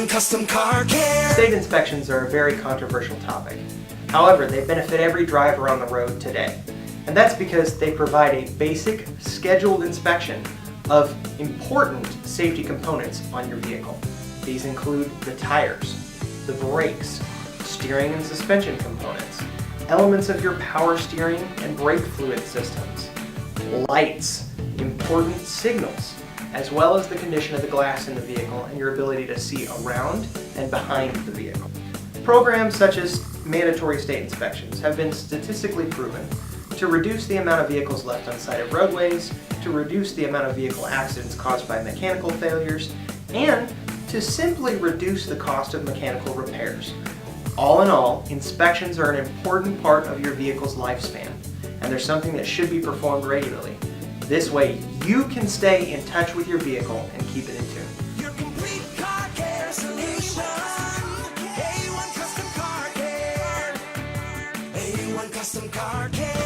A1 Custom Car Care. State inspections are a very controversial topic. However, they benefit every driver on the road today. And that's because they provide a basic, scheduled inspection of important safety components on your vehicle. These include the tires, the brakes, steering and suspension components, elements of your power steering and brake fluid systems, lights, important signals, as well as the condition of the glass in the vehicle and your ability to see around and behind the vehicle. Programs such as mandatory state inspections have been statistically proven to reduce the amount of vehicles left on side of roadways, to reduce the amount of vehicle accidents caused by mechanical failures, and to simply reduce the cost of mechanical repairs. All in all, inspections are an important part of your vehicle's lifespan, and they're something that should be performed regularly. This way, you can stay in touch with your vehicle and keep it in tune. Your complete car care solution. A1 Custom Car Care. A1 Custom Car Care.